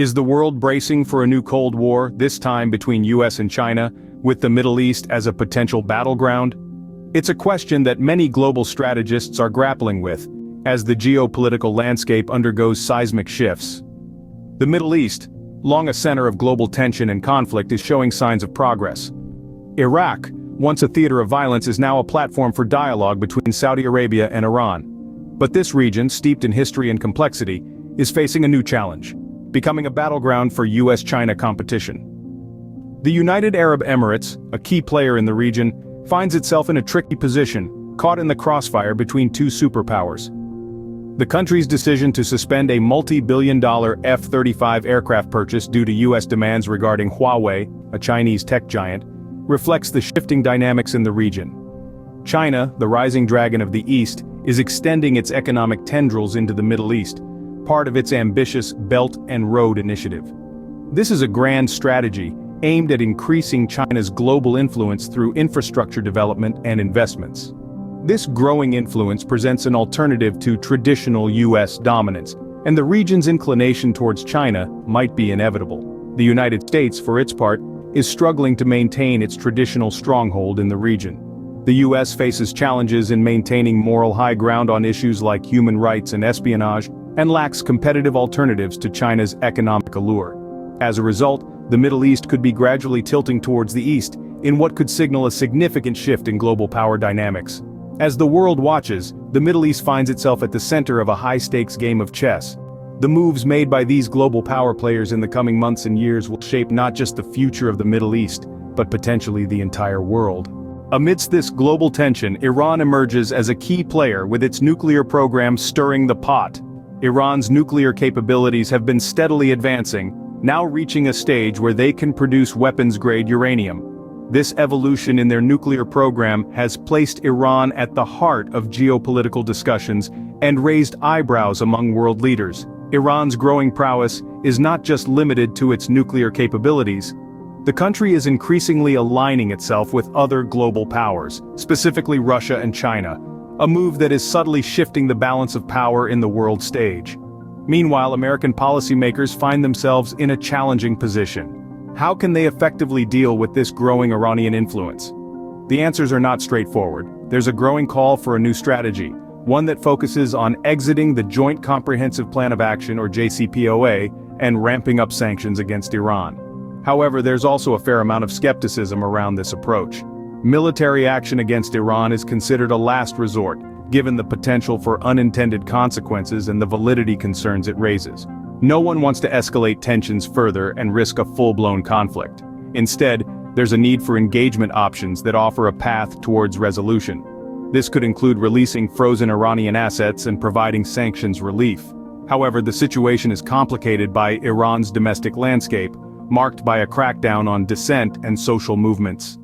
Is the world bracing for a new Cold War, this time between US and China, with the Middle East as a potential battleground? It's a question that many global strategists are grappling with, as the geopolitical landscape undergoes seismic shifts. The Middle East, long a center of global tension and conflict, is showing signs of progress. Iraq, once a theater of violence, is now a platform for dialogue between Saudi Arabia and Iran. But this region, steeped in history and complexity, is facing a new challenge, becoming a battleground for US-China competition. The United Arab Emirates, a key player in the region, finds itself in a tricky position, caught in the crossfire between two superpowers. The country's decision to suspend a multi-billion-dollar F-35 aircraft purchase due to US demands regarding Huawei, a Chinese tech giant, reflects the shifting dynamics in the region. China, the rising dragon of the East, is extending its economic tendrils into the Middle East, part of its ambitious Belt and Road Initiative. This is a grand strategy aimed at increasing China's global influence through infrastructure development and investments. This growing influence presents an alternative to traditional US dominance, and the region's inclination towards China might be inevitable. The United States, for its part, is struggling to maintain its traditional stronghold in the region. The US faces challenges in maintaining moral high ground on issues like human rights and espionage, and lacks competitive alternatives to China's economic allure. As a result, the Middle East could be gradually tilting towards the East, in what could signal a significant shift in global power dynamics. As the world watches, the Middle East finds itself at the center of a high-stakes game of chess. The moves made by these global power players in the coming months and years will shape not just the future of the Middle East, but potentially the entire world. Amidst this global tension, Iran emerges as a key player with its nuclear program stirring the pot. Iran's nuclear capabilities have been steadily advancing, now reaching a stage where they can produce weapons-grade uranium. This evolution in their nuclear program has placed Iran at the heart of geopolitical discussions and raised eyebrows among world leaders. Iran's growing prowess is not just limited to its nuclear capabilities. The country is increasingly aligning itself with other global powers, specifically Russia and China, a move that is subtly shifting the balance of power in the world stage. Meanwhile, American policymakers find themselves in a challenging position. How can they effectively deal with this growing Iranian influence? The answers are not straightforward. There's a growing call for a new strategy, one that focuses on exiting the Joint Comprehensive Plan of Action, or JCPOA, and ramping up sanctions against Iran. However, there's also a fair amount of skepticism around this approach. Military action against Iran is considered a last resort, given the potential for unintended consequences and the validity concerns it raises. No one wants to escalate tensions further and risk a full-blown conflict. Instead, there's a need for engagement options that offer a path towards resolution. This could include releasing frozen Iranian assets and providing sanctions relief. However, the situation is complicated by Iran's domestic landscape, marked by a crackdown on dissent and social movements.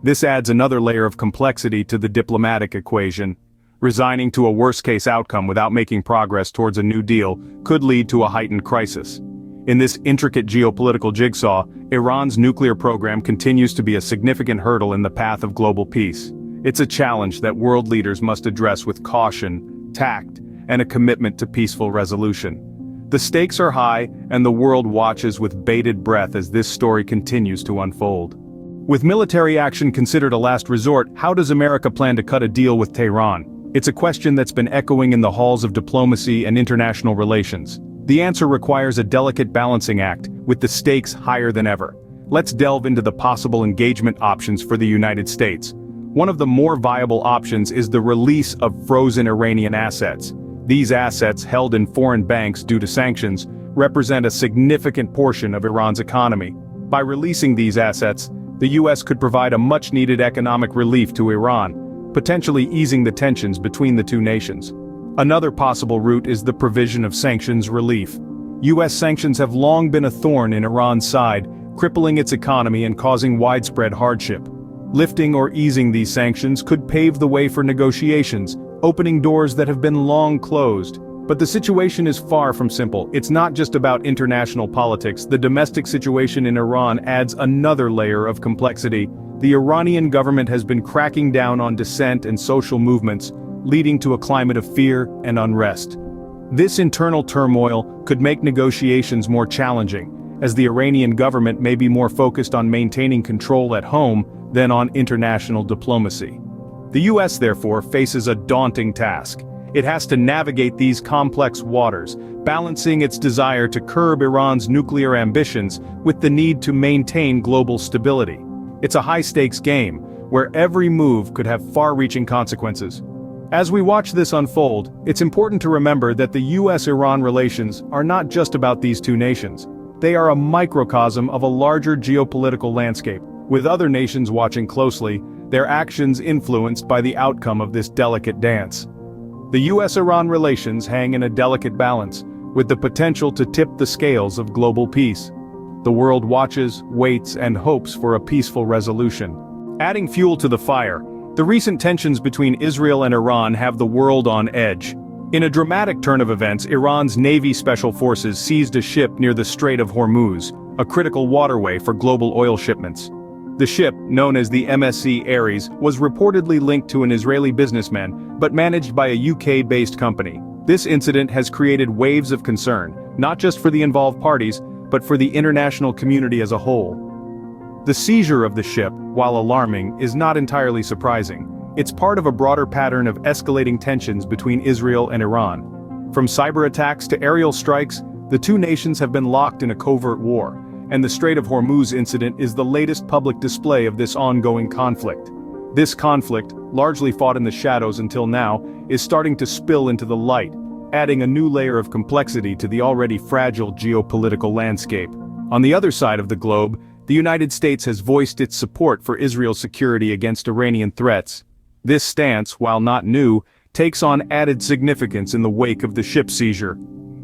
This adds another layer of complexity to the diplomatic equation. Resigning to a worst-case outcome without making progress towards a new deal could lead to a heightened crisis. In this intricate geopolitical jigsaw, Iran's nuclear program continues to be a significant hurdle in the path of global peace. It's a challenge that world leaders must address with caution, tact, and a commitment to peaceful resolution. The stakes are high, and the world watches with bated breath as this story continues to unfold. With military action considered a last resort, how does America plan to cut a deal with Tehran? It's a question that's been echoing in the halls of diplomacy and international relations. The answer requires a delicate balancing act, with the stakes higher than ever. Let's delve into the possible engagement options for the United States. One of the more viable options is the release of frozen Iranian assets. These assets, held in foreign banks due to sanctions, represent a significant portion of Iran's economy. By releasing these assets, the US could provide a much-needed economic relief to Iran, potentially easing the tensions between the two nations. Another possible route is the provision of sanctions relief. US sanctions have long been a thorn in Iran's side, crippling its economy and causing widespread hardship. Lifting or easing these sanctions could pave the way for negotiations, opening doors that have been long closed. But the situation is far from simple. It's not just about international politics. The domestic situation in Iran adds another layer of complexity. The Iranian government has been cracking down on dissent and social movements, leading to a climate of fear and unrest. This internal turmoil could make negotiations more challenging, as the Iranian government may be more focused on maintaining control at home than on international diplomacy. The US, therefore, faces a daunting task. It has to navigate these complex waters, balancing its desire to curb Iran's nuclear ambitions with the need to maintain global stability. It's a high-stakes game, where every move could have far-reaching consequences. As we watch this unfold, it's important to remember that the US-Iran relations are not just about these two nations. They are a microcosm of a larger geopolitical landscape, with other nations watching closely, their actions influenced by the outcome of this delicate dance. The US-Iran relations hang in a delicate balance, with the potential to tip the scales of global peace. The world watches, waits, and hopes for a peaceful resolution. Adding fuel to the fire, the recent tensions between Israel and Iran have the world on edge. In a dramatic turn of events, Iran's Navy Special Forces seized a ship near the Strait of Hormuz, a critical waterway for global oil shipments. The ship, known as the MSC Ares, was reportedly linked to an Israeli businessman, but managed by a UK-based company. This incident has created waves of concern, not just for the involved parties, but for the international community as a whole. The seizure of the ship, while alarming, is not entirely surprising. It's part of a broader pattern of escalating tensions between Israel and Iran. From cyber attacks to aerial strikes, the two nations have been locked in a covert war, and the Strait of Hormuz incident is the latest public display of this ongoing conflict. This conflict, largely fought in the shadows until now, is starting to spill into the light, adding a new layer of complexity to the already fragile geopolitical landscape. On the other side of the globe, the United States has voiced its support for Israel's security against Iranian threats. This stance, while not new, takes on added significance in the wake of the ship seizure.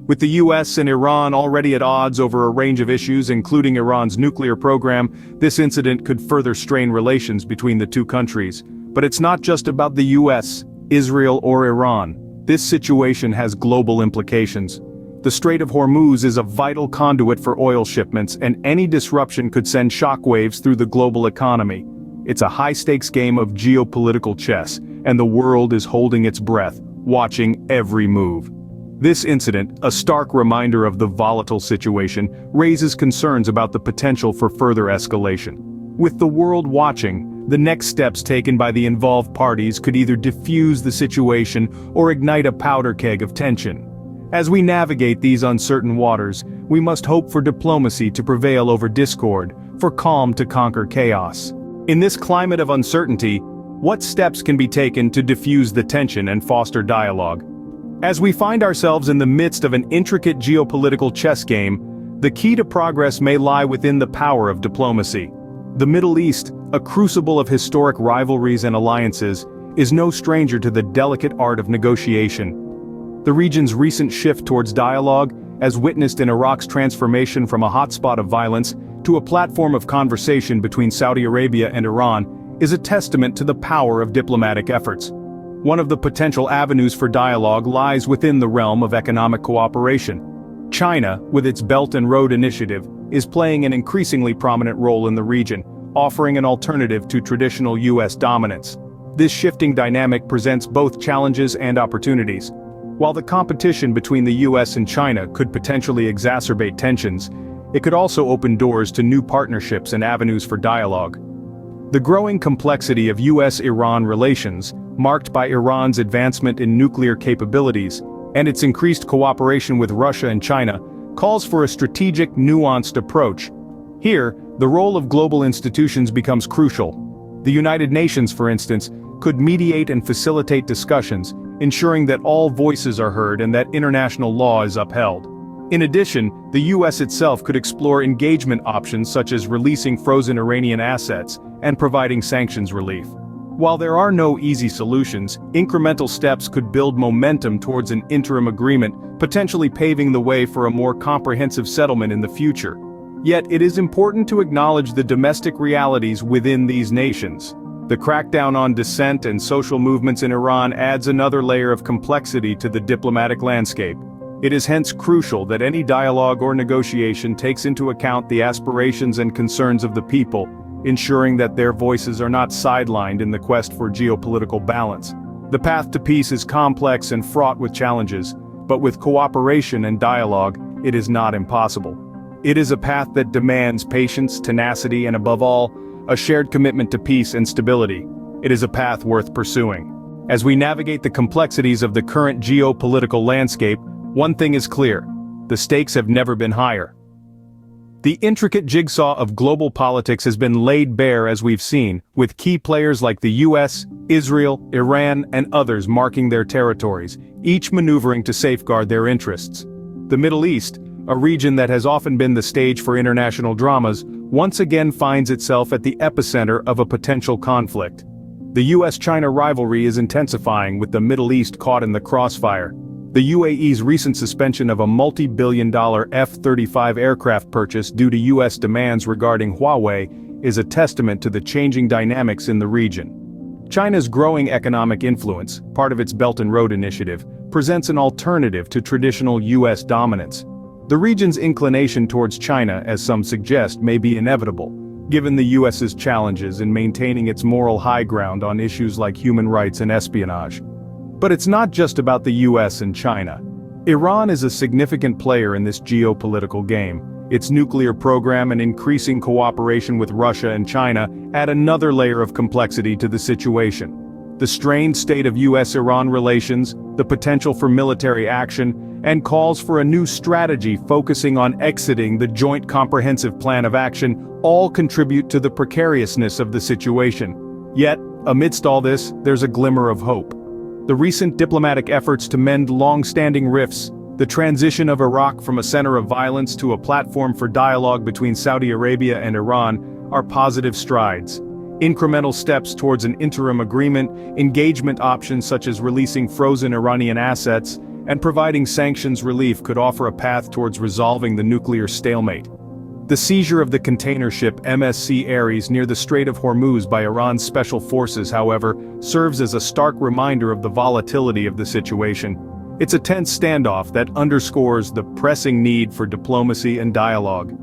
With the US and Iran already at odds over a range of issues including Iran's nuclear program, this incident could further strain relations between the two countries. But it's not just about the US, Israel or Iran. This situation has global implications. The Strait of Hormuz is a vital conduit for oil shipments, and any disruption could send shockwaves through the global economy. It's a high-stakes game of geopolitical chess, and the world is holding its breath, watching every move. This incident, a stark reminder of the volatile situation, raises concerns about the potential for further escalation. With the world watching, the next steps taken by the involved parties could either diffuse the situation or ignite a powder keg of tension. As we navigate these uncertain waters, we must hope for diplomacy to prevail over discord, for calm to conquer chaos. In this climate of uncertainty, what steps can be taken to diffuse the tension and foster dialogue? As we find ourselves in the midst of an intricate geopolitical chess game, the key to progress may lie within the power of diplomacy. The Middle East, a crucible of historic rivalries and alliances, is no stranger to the delicate art of negotiation. The region's recent shift towards dialogue, as witnessed in Iraq's transformation from a hotspot of violence to a platform of conversation between Saudi Arabia and Iran, is a testament to the power of diplomatic efforts. One of the potential avenues for dialogue lies within the realm of economic cooperation. China, with its Belt and Road Initiative, is playing an increasingly prominent role in the region, offering an alternative to traditional US dominance. This shifting dynamic presents both challenges and opportunities. While the competition between the US and China could potentially exacerbate tensions, it could also open doors to new partnerships and avenues for dialogue. The growing complexity of US-Iran relations, marked by Iran's advancement in nuclear capabilities, and its increased cooperation with Russia and China, calls for a strategic, nuanced approach. Here, the role of global institutions becomes crucial. The United Nations, for instance, could mediate and facilitate discussions, ensuring that all voices are heard and that international law is upheld. In addition, the US itself could explore engagement options such as releasing frozen Iranian assets and providing sanctions relief. While there are no easy solutions, incremental steps could build momentum towards an interim agreement, potentially paving the way for a more comprehensive settlement in the future. Yet it is important to acknowledge the domestic realities within these nations. The crackdown on dissent and social movements in Iran adds another layer of complexity to the diplomatic landscape. It is hence crucial that any dialogue or negotiation takes into account the aspirations and concerns of the people, ensuring that their voices are not sidelined in the quest for geopolitical balance. The path to peace is complex and fraught with challenges, But with cooperation and dialogue, it is not impossible. It is a path that demands patience, tenacity, and above all, a shared commitment to peace and stability. It is a path worth pursuing. As we navigate the complexities of the current geopolitical landscape, one thing is clear: the stakes have never been higher. The intricate jigsaw of global politics has been laid bare, as we've seen, with key players like the US, Israel, Iran, and others marking their territories, each maneuvering to safeguard their interests. The Middle East, a region that has often been the stage for international dramas, once again finds itself at the epicenter of a potential conflict. The US-China rivalry is intensifying, with the Middle East caught in the crossfire. The UAE's recent suspension of a multi-billion-dollar F-35 aircraft purchase due to US demands regarding Huawei is a testament to the changing dynamics in the region. China's growing economic influence, part of its Belt and Road Initiative, presents an alternative to traditional US dominance. The region's inclination towards China, as some suggest, may be inevitable, given the US's challenges in maintaining its moral high ground on issues like human rights and espionage. But it's not just about the US and China. Iran is a significant player in this geopolitical game. Its nuclear program and increasing cooperation with Russia and China add another layer of complexity to the situation. The strained state of US-Iran relations, the potential for military action, and calls for a new strategy focusing on exiting the Joint Comprehensive Plan of Action all contribute to the precariousness of the situation. Yet, amidst all this, there's a glimmer of hope. The recent diplomatic efforts to mend long-standing rifts, the transition of Iraq from a center of violence to a platform for dialogue between Saudi Arabia and Iran, are positive strides. Incremental steps towards an interim agreement, engagement options such as releasing frozen Iranian assets, and providing sanctions relief could offer a path towards resolving the nuclear stalemate. The seizure of the container ship MSC Ares near the Strait of Hormuz by Iran's special forces, however, serves as a stark reminder of the volatility of the situation. It's a tense standoff that underscores the pressing need for diplomacy and dialogue.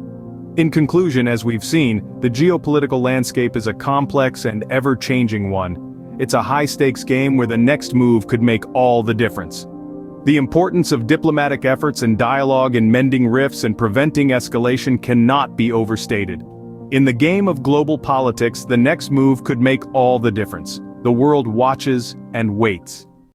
In conclusion, as we've seen, the geopolitical landscape is a complex and ever-changing one. It's a high-stakes game where the next move could make all the difference. The importance of diplomatic efforts and dialogue in mending rifts and preventing escalation cannot be overstated. In the game of global politics, the next move could make all the difference. The world watches and waits.